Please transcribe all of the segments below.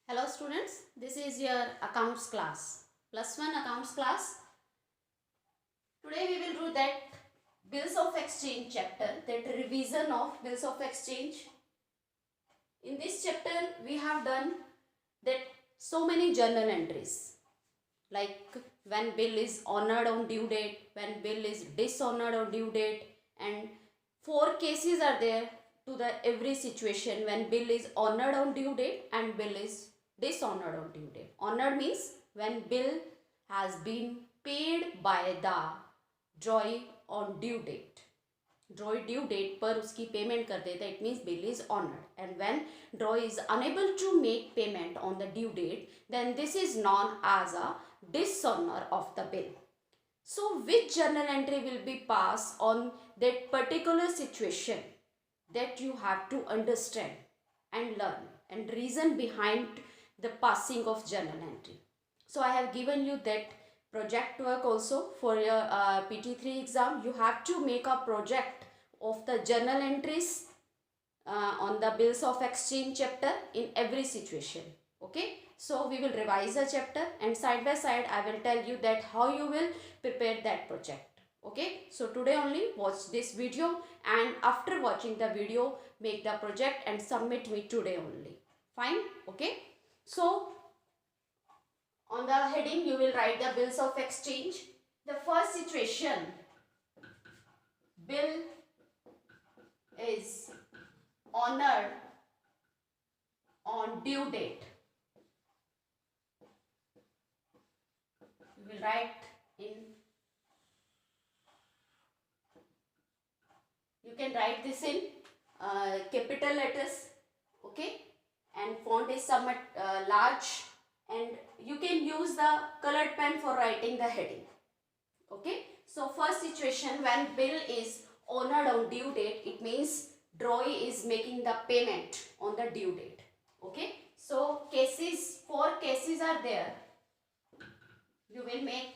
Hello students, this is your accounts class, plus one accounts class. Today we will do that bills of exchange chapter, that revision of bills of exchange. In this chapter we have done that so many journal entries, like when bill is honored on due date, when bill is dishonored on due date, and four cases are there to the every situation when bill is honored on due date and bill is dishonored on due date. Honored means when bill has been paid by the drawee on due date. Drawee due date पर उसकी payment कर देता है, it means bill is honored. And when drawee is unable to make payment on the due date, then this is known as a dishonor of the bill. So which journal entry will be passed on that particular situation, that you have to understand and learn, and reason behind the passing of journal entry. So I have given you that project work also for your PT3 exam. You have to make a project of the journal entries on the bills of exchange chapter in every situation. Okay, so we will revise the chapter, and side by side I will tell you that how you will prepare that project. Okay, so today only watch this video, and after watching the video make the project and submit me today only. Fine. Okay, so on the heading you will write the bills of exchange. The first situation, bill is honored on due date. You will write in, you can write this in capital letters, okay, and font is somewhat large, and you can use the colored pen for writing the heading. Okay, so first situation, when bill is honored on due date, it means drawee is making the payment on the due date. Okay, so cases, four cases are there. You will make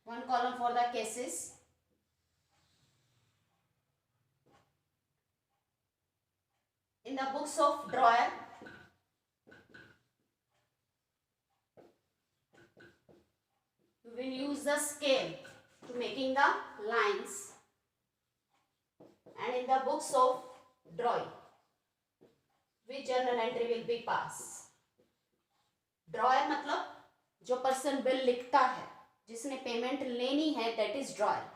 one column for the cases. In the books of drawer, you will use the scale to making the lines, and in the books of drawing, which journal entry will be passed. Dryer मतलब जो person bill लिखता है, जिसने payment लेनी है, that is drawer.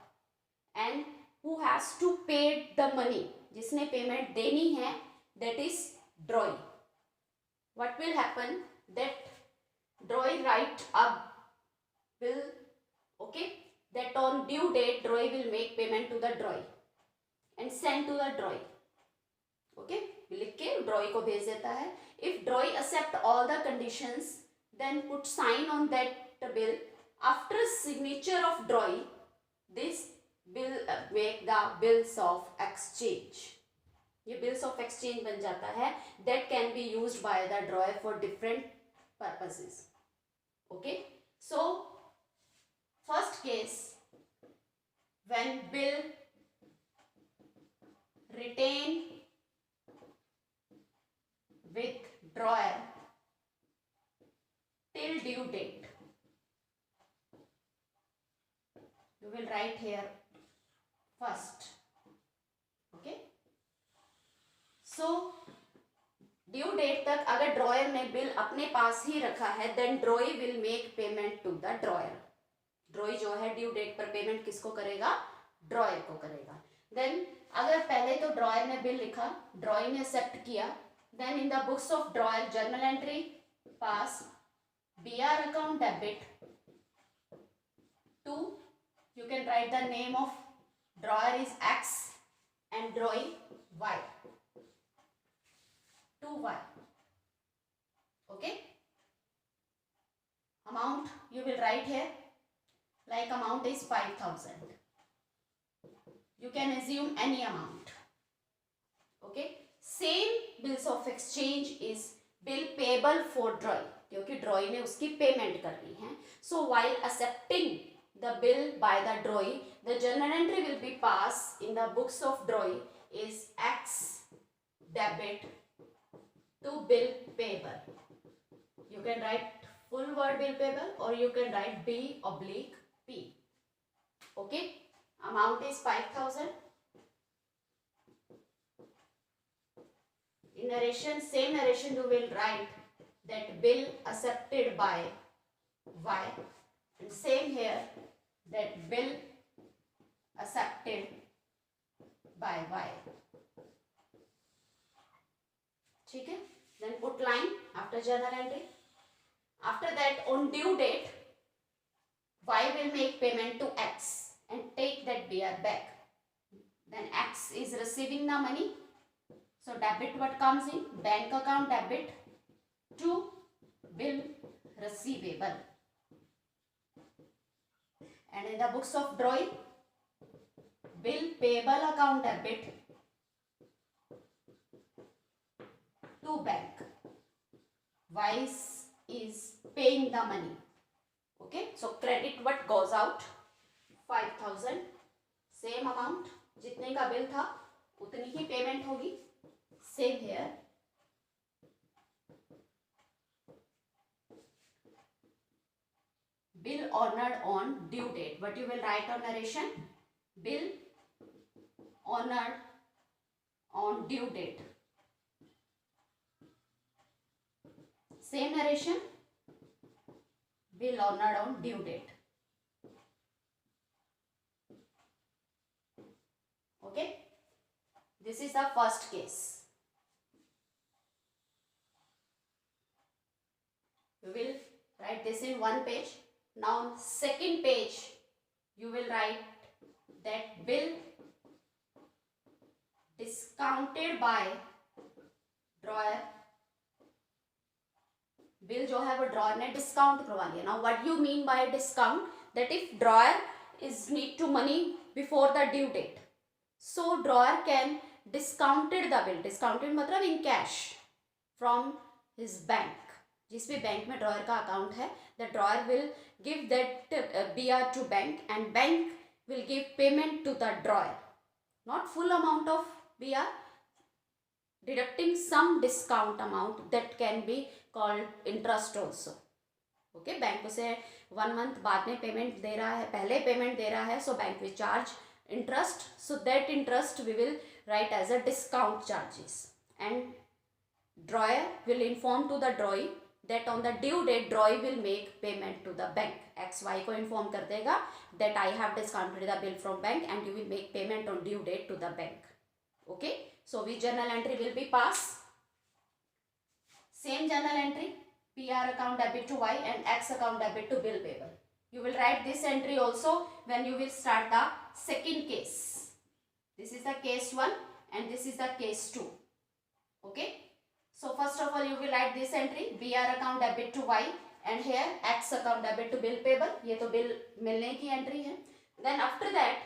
And who has to pay the money, जिसने payment देनी है, that is drawee. What will happen, that drawee write a bill, okay, that on due date drawee will make payment to the drawee and send to the drawee. Okay, लिख के drawee को भेज देता है. If drawee accept all the conditions, then put sign on that bill. After signature of drawee, this bill make the bills of exchange. ये bills of exchange बन जाता है. That can be used by the drawer for different purposes. Okay, so first case, when bill retain with drawer till due date, you will write here first. Okay, so due date तक अगर dryer ने bill अपने पास ही रखा है, then drawee will make payment to the drawer. Drawee जो है due date पर पेमेंट किसको करेगा, ड्रॉयर को करेगा. देन अगर पहले तो ड्रॉयर ने बिल लिखा, ड्रॉई ने एक्सेप्ट किया, then in the books of drawer journal entry pass BR account debit to, you can write the name of drawer is X and drawee Y, to Y. Okay, amount you will write here, like amount is 5,000. You can assume any amount. Okay, same bills of exchange is bill payable for drawee, क्योंकि ड्रॉई ने उसकी payment करनी है. So while accepting the bill by the ड्रॉई, the journal entry will be pass in the books of ड्रॉई is x debit to bill payable. You can write full word bill payable or you can write B/P. Okay, amount is 5,000. In narration, same narration you will write that bill accepted by Y, and same here that bill accepted by Y. ठीक है? Then put line after journal entry. After that, on due date, Y will make payment to X and take that BR back. Then X is receiving the money. So debit what comes in? Bank account debit to bill receivable. And in the books of drawing, bill payable account debit to bank. Y is paying the money. Okay, so credit what goes out? 5,000. Same amount, जितने का bill था उतनी ही payment होगी. Same here. Bill honored on due date. What you will write on narration? Bill honored on due date. Same narration. Bill honored on due date. Okay. This is the first case. You will write this in one page. Now on second page you will write that bill discounted by drawer. Bill जो है वो drawer ने discount करवा लिया. Now what you mean by discount? That if drawer is need to money before the due date, so drawer can discounted the bill. Discounted मतलब in cash from his bank. जिस भी bank में drawer का account है, the drawer will give that BR to bank and bank will give payment to the drawer. Not full amount of BR, deducting some discount amount that can be called interest also. Okay, bank उसे 1 month बाद में payment दे रहा है, पहले payment दे रहा है, so bank will charge interest. So that interest we will write as a discount charges. And drawer will inform to the drawee that on the due date drawee will make payment to the bank. XY को inform कर देगा that I have discounted the bill from bank and you will make payment on due date to the bank. Okay, so which journal entry will be pass? Same journal entry, PR account debit to Y and X account debit to bill payable. You will write this entry also when you will start the second case. This is the case 1 and this is the case 2. Okay, so first of all you will write this entry, PR account debit to Y and here X account debit to bill payable. ये तो bill मिलने की entry है. Then after that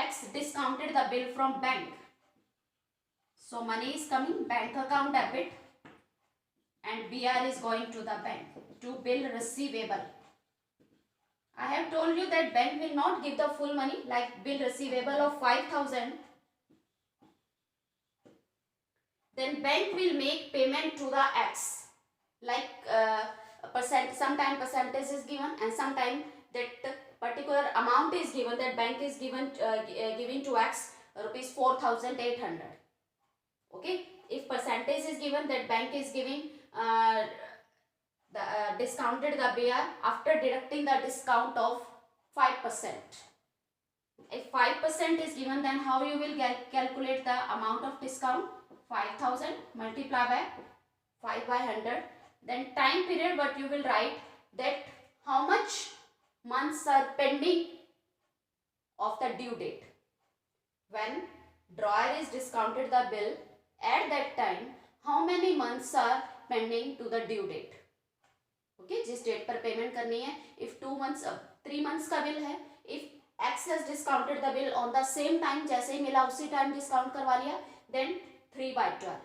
X discounted the bill from bank. So money is coming, bank account debit and BR is going to the bank to bill receivable. I have told you that bank will not give the full money, like bill receivable of 5,000. Then bank will make payment to the X. Like sometime percentage is given and sometime that particular amount is given, that bank is given giving to X rupees 4,800. Okay, if percentage is given, that bank is giving discounted the BR after deducting the discount of 5%. If 5% is given, then how you will calculate the amount of discount? 5,000 multiply by 5 by 100. Then time period, what you will write, that how much months are pending of the due date. When drawer is discounted the bill, at that time how many months are pending to the due date. Okay, जिस date पर payment करनी है. If 2 months 3 months का bill है, if X has discounted the bill on the same time, जैसे ही मिला उसी time discount करवा लिया, then 3/12,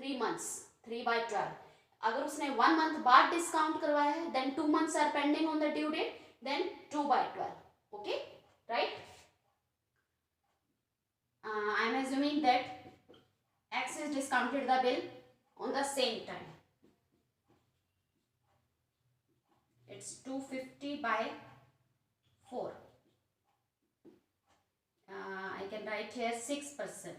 3 months, 3/12. अगर उसने 1 month बाद डिस्काउंट करवाया है, then 2 months are pending on the due date, then 2/12. Okay, right? I am assuming that X has discounted the bill on the same time. it's 250 by 4. I can write here 6%.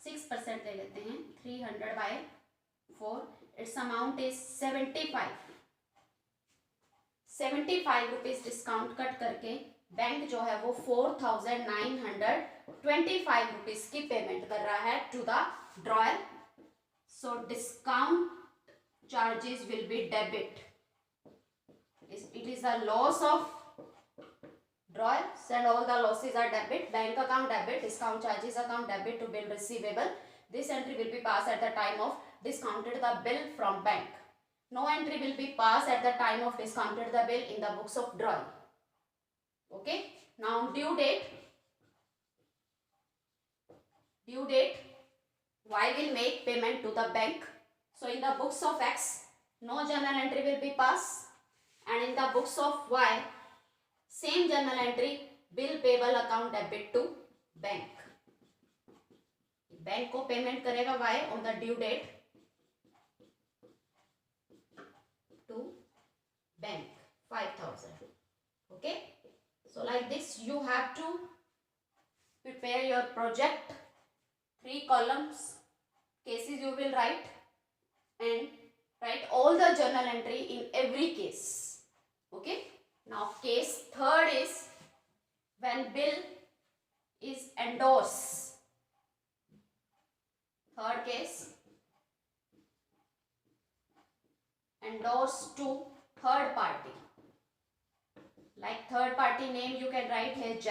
6% ले लेते हैं. 300 by 4. Its amount is 75. 75 rupees discount cut करके bank जो है वो 4925 rupees की payment कर रहा है to the drawer. So discount charges will be debit. It is the loss of drawers and all the losses are debit. Bank account debit, discount charges account debit to bill receivable. This entry will be passed at the time of discounted the bill from bank. No entry will be passed at the time of discounted the bill in the books of drawing. Okay. Now due date. Due date. Y will make payment to the bank. So in the books of X, no journal entry will be passed, and in the books of Y, same journal entry, bill payable account debit to bank. Bank को payment करेगा Y on the due date to bank 5,000. Okay, so like this you have to prepare your project. 3 columns cases you will write, and write all the journal entry in every case. Okay. Now case third is when bill is endorsed. Third case, endorsed to third party. Like third party name you can write here Z.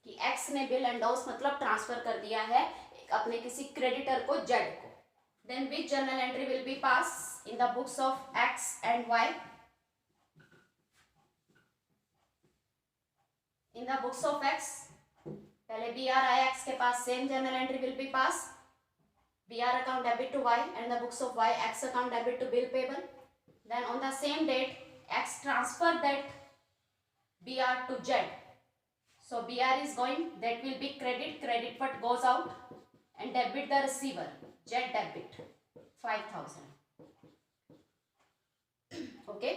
कि X ने bill endorse मतलब transfer कर दिया है अपने किसी creditor को Z को. Then which journal entry will be passed in the books of X and Y? In the books of X, पहले BR आया X के पास, same journal entry will be passed. BR account debit to Y, and the books of Y, X account debit to bill payable. Then on the same date, X transfer that BR to Z. So BR is going, that will be credit what goes out, and debit the receiver, Z debit 5,000. Okay.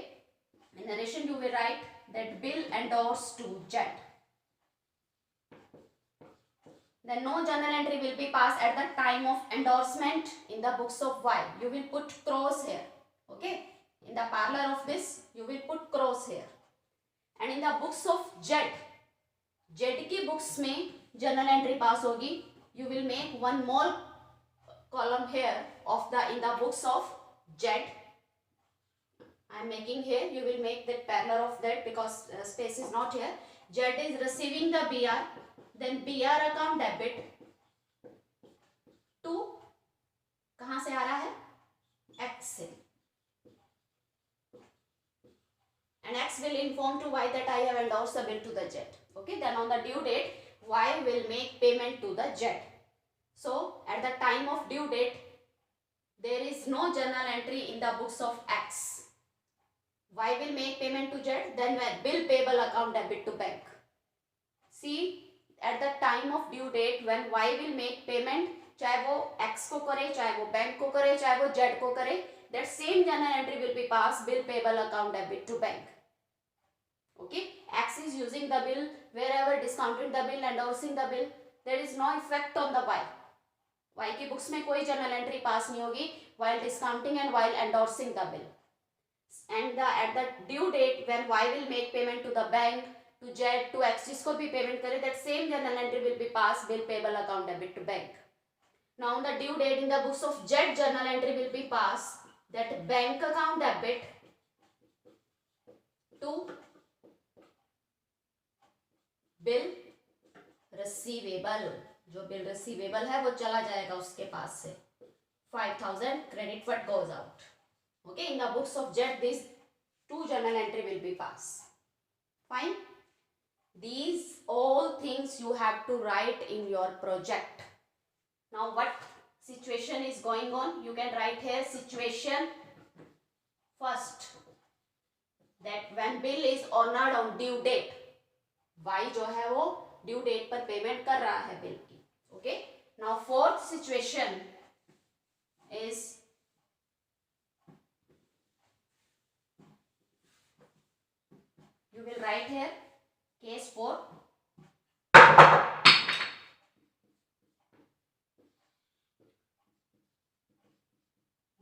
In addition, you will write that bill endorsed to Z. Then no journal entry will be passed at the time of endorsement in the books of Y. You will put cross here. Okay. In the parlor of this, you will put cross here. And in the books of Z, Z की books में journal entry pass होगी. You will make one more column here of the in the books of Z. I am making here. You will make that parallel of that because space is not here. Z is receiving the BR. Then BR account debit to कहाँ से आ रहा है? X से. And X will inform to Y that I have endorsed the bill to the Z. Okay. Then on the due date, Y will make payment to the Z. So at the time of due date, there is no journal entry in the books of X. Y will make payment to Z. Then when bill payable account debit to bank. See. At the time of due date when Y will make payment, चाहे वो X को करे, चाहे वो bank को करे, चाहे वो Z को करे, that same journal entry will be passed, bill payable account debit to bank. Okay, X is using the bill wherever discounting the bill, endorsing the bill. There is no effect on the Y. Y की books में कोई journal entry pass नहीं होगी while discounting and while endorsing the bill. And at the due date when Y will make payment to the bank, to Z, to X जिसको भी payment करे, that same journal entry will be passed, bill payable account debit to bank. Now on the due date in the books of Z, journal entry will be passed, that bank account debit to bill receivable. जो bill receivable है वो चला जाएगा उसके पास से. 5,000 credit what goes out. Okay, in the books of Z, these 2 journal entry will be passed. Fine. These all things you have to write in your project. Now what situation is going on? You can write here situation first, that when bill is honored on due date, Y जो है वो due date पर payment कर रहा है bill की. Okay. Now fourth situation is write here case 4.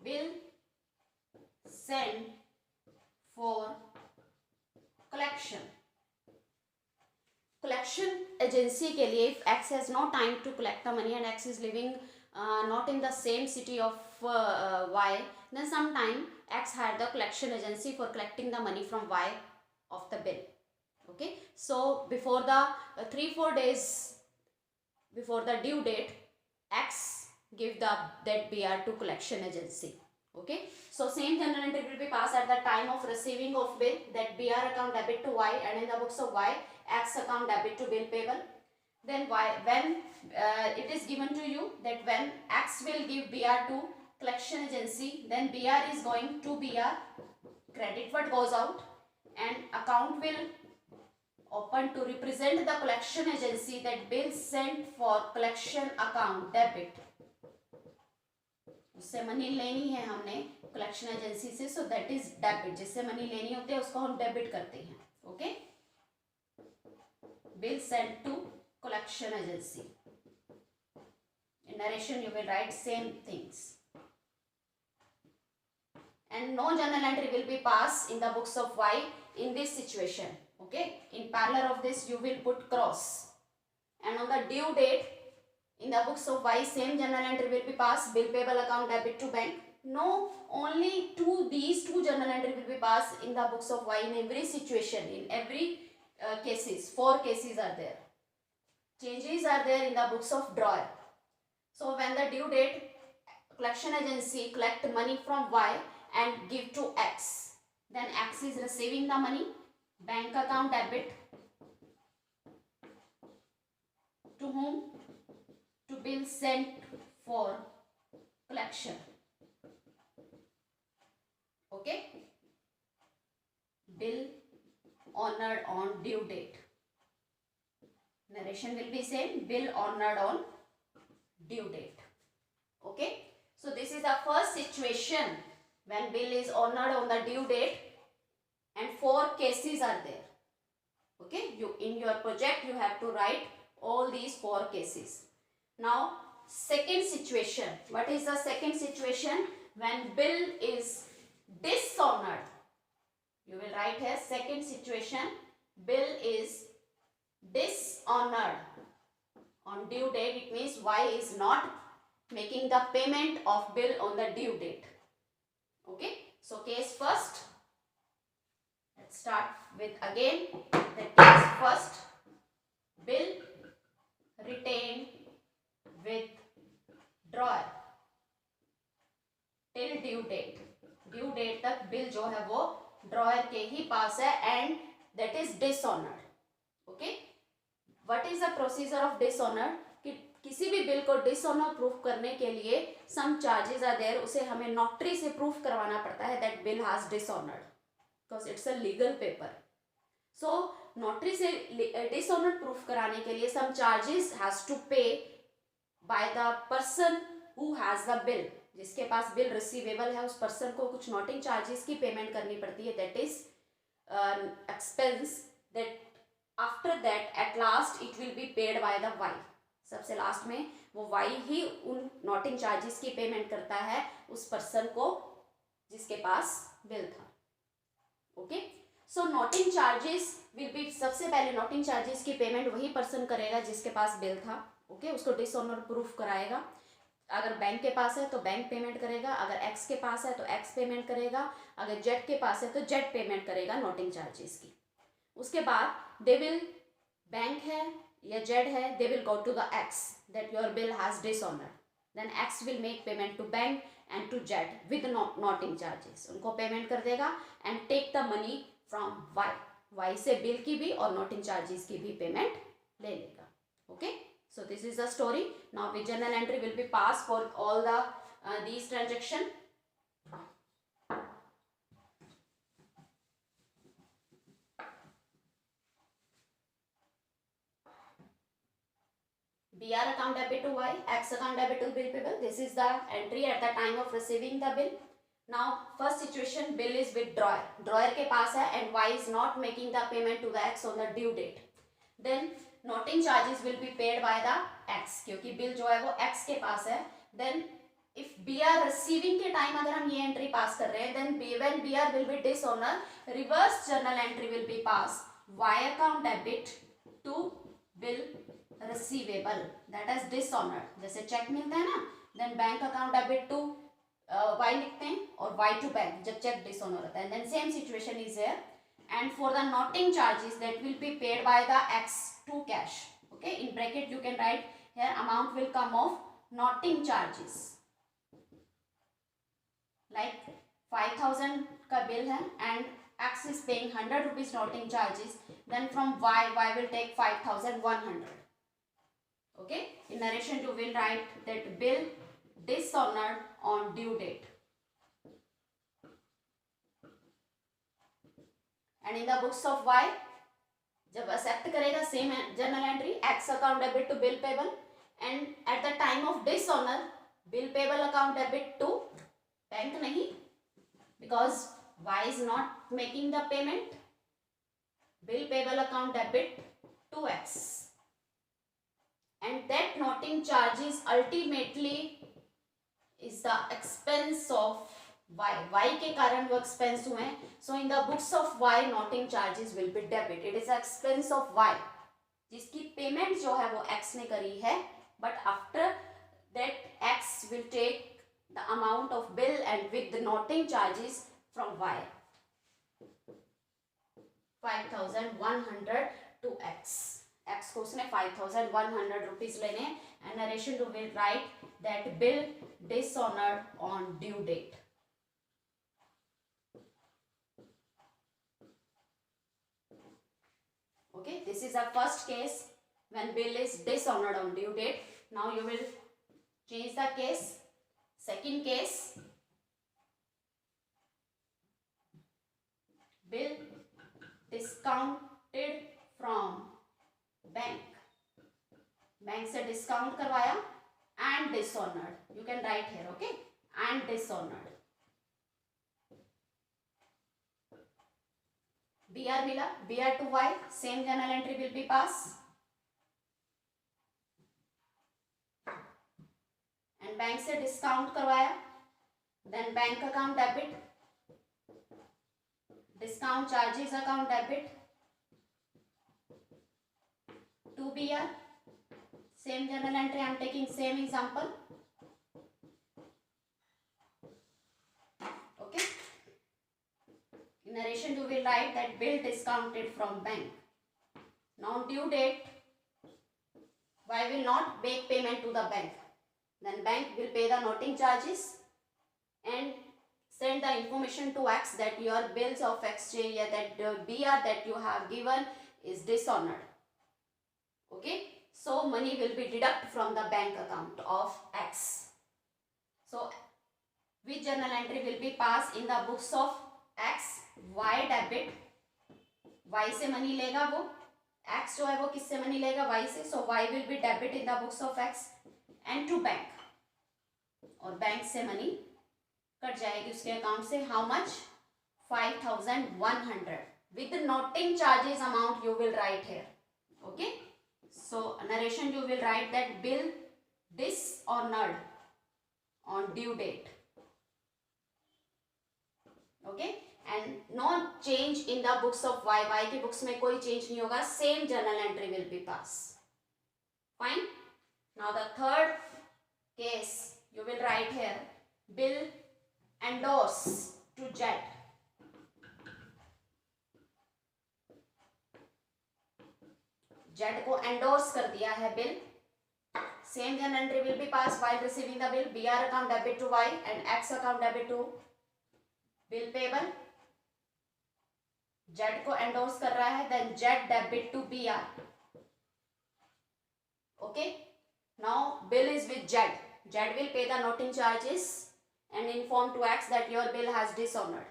Bill sent for collection. Collection agency के लिए if X has no time to collect the money and X is living not in the same city of Y, then sometime X hired the collection agency for collecting the money from Y of the bill. Okay, so before the 3-4 days before the due date, X give the that BR to collection agency. Okay, so same journal entry will be passed at the time of receiving of bill, that BR account debit to Y, and in the books of Y, X account debit to bill payable. Then Y, when it is given to you that when X will give BR to collection agency, then BR is going to BR, credit what goes out, and account will open to represent the collection agency that bill sent for collection account debit. उससे money लेनी है हमने collection agency से, so that is debit. जिससे money लेनी होती है उसको हम डेबिट करते हैं. Okay, bill sent to collection agency. In narration you will write same things, and no journal entry will be passed in the books of Y in this situation. Okay, in parallel of this you will put cross, and on the due date in the books of Y same journal entry will be passed, bill payable account debit to bank. No, only these two journal entry will be passed in the books of Y in every situation, in every cases. 4 cases are there. Changes are there in the books of drawer. So when the due date, collection agency collect money from Y and give to X, then X is receiving the money, bank account debit to whom? To bill sent for collection. Okay, bill honored on due date. Narration will be same, bill honored on due date. Okay, so this is the first situation when bill is honored on the due date, and 4 cases are there. Okay, you in your project you have to write all these 4 cases. Now second situation, what is the second situation? When bill is dishonored, you will write here second situation, bill is dishonored on due date. It means Y is not making the payment of bill on the due date. Okay, so case first, let's start with again the case first, bill retained with drawer till due date. Due date तक bill जो है वो drawer के ही पास है, and that is dishonoured. Okay, what is the procedure of dishonoured? कि किसी भी बिल को डिसऑनर प्रूफ करने के लिए सम चार्जेस आर देयर. उसे हमें नोटरी से प्रूफ करवाना पड़ता है that bill has dishonoured, because it's a legal paper. So notary से डिसऑनर्ड प्रूफ कराने के लिए सम चार्जेस हैज टू पे by the person who has the bill. जिसके पास बिल रिसीवेबल है उस पर्सन को कुछ नोटिंग चार्जेस की पेमेंट करनी पड़ती है. That is expense that after that at last it will be paid by the Y. सबसे लास्ट में वो वाई ही उन नोटिंग चार्जेस की पेमेंट करता है उस पर्सन को जिसके पास बिल था. Okay, so noting charges will B, सबसे पहले नोटिंग चार्जेस की पेमेंट वही पर्सन करेगा जिसके पास बिल था. ओके, उसको डिसऑनर प्रूफ कराएगा. अगर बैंक के पास है तो बैंक पेमेंट करेगा, अगर एक्स के पास है तो एक्स पेमेंट करेगा, अगर जेड के पास है तो जेड पेमेंट करेगा नोटिंग चार्जेस की. उसके बाद दे विल, बैंक है या जेड है, they will go to the X that your bill has dishonoured. Then X will make payment to bank and to Z with noting charges. उनको payment कर देगा and take the money from Y. Y से bill की भी और noting charges की भी payment ले लेगा. Okay, so this is the story. Now which journal entry will be passed for all the these transaction? BR account debit to Y, X account debit to bill payable. This is the entry at the time of receiving the bill. Now first situation, bill is with drawer के पास है and y is not making the payment to the x on the due date. Then noting charges will be paid by the x, क्योंकि bill जो है वो x के पास है. Then if BR receiving के time अगर हम ये एंट्री पास कर रहे हैं, then when BR will be dishonor, reverse journal entry will be passed y account debit to bill receivable, that is dishonor. जैसे चेक मिलता है ना, then bank account debit to y लिखते हैं और y टू बैंक जब चेक डिसऑनर होता है. then same situation is here, and for the noting charges that will be paid by the x to cash. Okay, in bracket you can write here amount will come of noting charges, like 5000 का bill है and x is paying 100 rupees noting charges, then from y will take 5100. Okay, in narration you will write that bill dishonored on due date, and in the books of y जब accept करेगा same journal entry x account debit to bill payable, and at the time of dishonor bill payable account debit to bank नहीं, because y is not making the payment, bill payable account debit to x, and that noting charges ultimately is the expense of y के कारण वो expense हुए हैं. So in the books of y noting charges will be debit, it is expense of y जिसकी payment जो है वो x ने करी है, but after that x will take the amount of bill and with the noting charges from y 5100 to x को उसने 5100 rupees लेने, and narration to will write that bill dishonored on due date. Okay, this is our first case when bill is dishonored on due date. Now you will change the case. Second case, bill discounted from bank से discount करवाया and dishonored, you can write here. Okay, and dishonored. BR मिला, BR to y, same journal entry will be passed, and bank से discount करवाया, then bank account debit, discount charges account debit to BR, same journal entry, I am taking same example. Okay, in narration you will write that bill discounted from bank. Now due date, y will not make payment to the bank, then bank will pay the noting charges and send the information to x that your bills of exchange, that the BR that you have given is dishonored. Okay, so money will be deducted from the bank account of x. So which journal entry will be passed in the books of x? y debit, y से money लेगा वो, x जो है वो किससे money लेगा? y से. So y will be debit in the books of x and to bank, और बैंक से money कट जाएगी उसके अकाउंट से. How much? 5100 with the noting charges amount you will write here. Okay, so narration you will write that bill dishonored on due date. Okay, and no change in the books of y की books में कोई change नहीं होगा, same journal entry will be passed. Fine. Now the third case you will write here, bill endorse to Z. Z को endorse कर दिया है bill, same journal entry will be passed while receiving the bill. BR account debit to y and x account debit to bill payable. Z को endorse कर रहा है, then Z debit to BR. Okay, now bill is with Z. Z will pay the noting charges and inform to x that your bill has dishonored.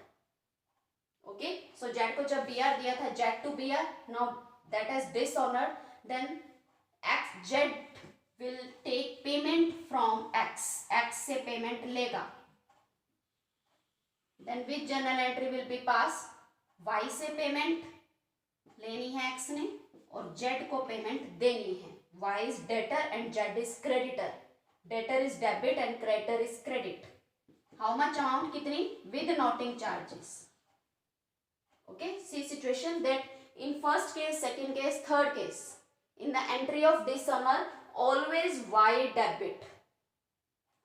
Okay, so Z को जब BR दिया था, Z to BR, now that has dishonored, then Z will take payment from x से payment लेगा. Then which journal entry will be pass, Y से payment लेनी है x ने और जेड को पेमेंट देनी है. Y is debtor and Z is creditor. Debtor is debit and creditor is credit. How much amount, कितनी, with noting charges. Okay, see situation that in first case, second case, third case, in the entry of dishonor always y debit.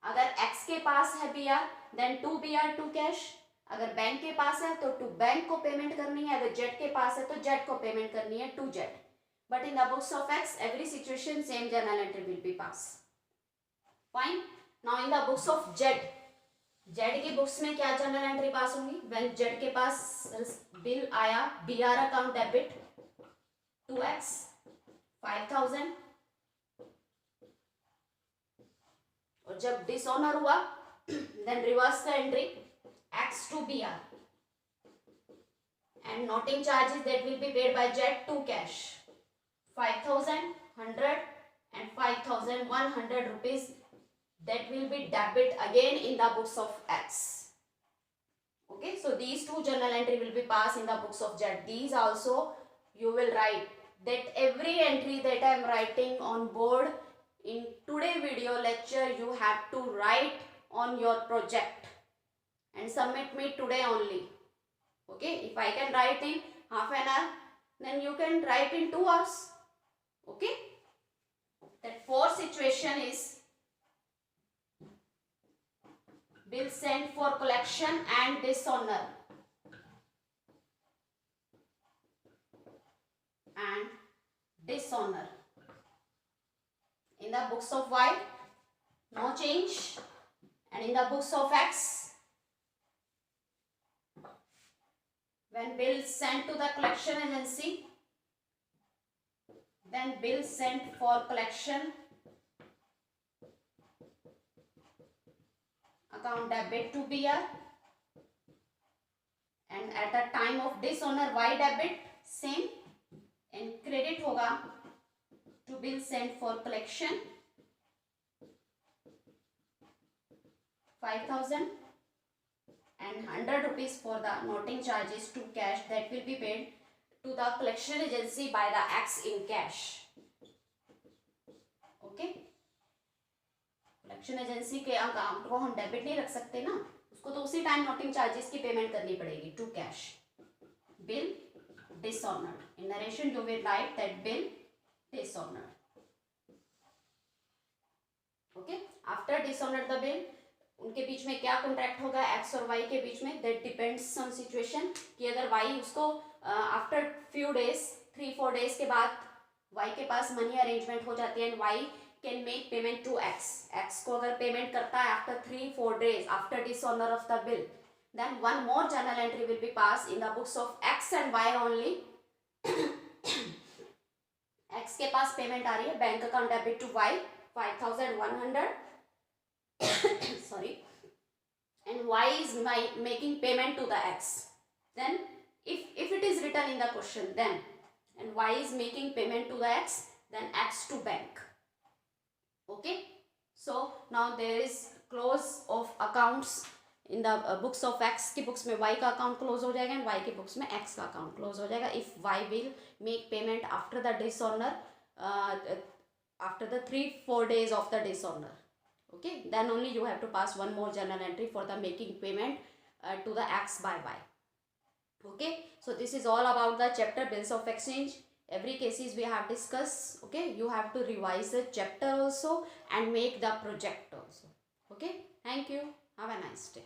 अगर x के पास है BR then to BR to cash. अगर bank के पास है तो to bank को payment करनी है. अगर Z के पास है तो Z को पेमेंट करनी है to Z. But in the books of X every situation same journal entry will be passed. Fine. Now in the books of Z, Z की बुक्स में क्या जर्नल एंट्री पास होंगी, व्हेन जेड के पास bill आया BR account debit 2x 5000 और जब dishonour हुआ then reverse the entry x to br and noting charges that will be paid by Z to cash 5000 100 and 5100 rupees that will be debit again in the books of X. Okay, so these two journal entry will be passed in the books of Z. These also you will write that every entry that I am writing on board in today video lecture you have to write on your project and submit me today only. Okay, if I can write in half an hour then you can write in 2 hours. Okay, that fourth situation is bill sent for collection and dishonor. And dishonor. In the books of Y, no change. And in the books of X, when bill sent to the collection agency, then bill sent for collection, account debit to BR, and at the time of dishonor Y debit same, and credit होगा to bill sent for collection 5000 and 100 rupees for the noting charges to cash that will be paid to the collection agency by the X in cash. Okay, collection agency के account को हम debit नहीं रख सकते ना, उसको तो उसी टाइम नोटिंग चार्जेस की पेमेंट करनी पड़ेगी to cash. Bill dishonoured. In narration you will write that bill dishonoured. Okay, after dishonoured the bill उनके बीच में क्या कॉन्ट्रैक्ट होगा एक्स और वाई के बीच में, दैट डिपेंड्स ऑन सिचुएशन कि अगर वाई उसको आफ्टर फ्यू डेज 3-4 डेज के बाद वाई के पास मनी अरेंजमेंट हो जाती है and Y can make payment to X. X को अगर पेमेंट करता है after 3-4 days after dishonor of the bill, then one more journal entry will be passed in the books of X and Y only. X के पास payment आ रही है bank account debit to Y 5100 sorry, and Y is making payment to the X. Then if it is written in the question then and Y is making payment to the X, then X to bank. Okay, so now there is close of accounts in the books of X की books में Y का account close हो जाएगा and Y की books में X का account close हो जाएगा if Y will make payment after the dishonor, after the 3-4 days of the dishonor. Okay, then only you have to pass one more journal entry for the making payment to the X by Y. Okay, so this is all about the chapter bills of exchange. Every cases we have discussed. Okay, you have to revise the chapter also and make the project also. Okay, thank you, have a nice day.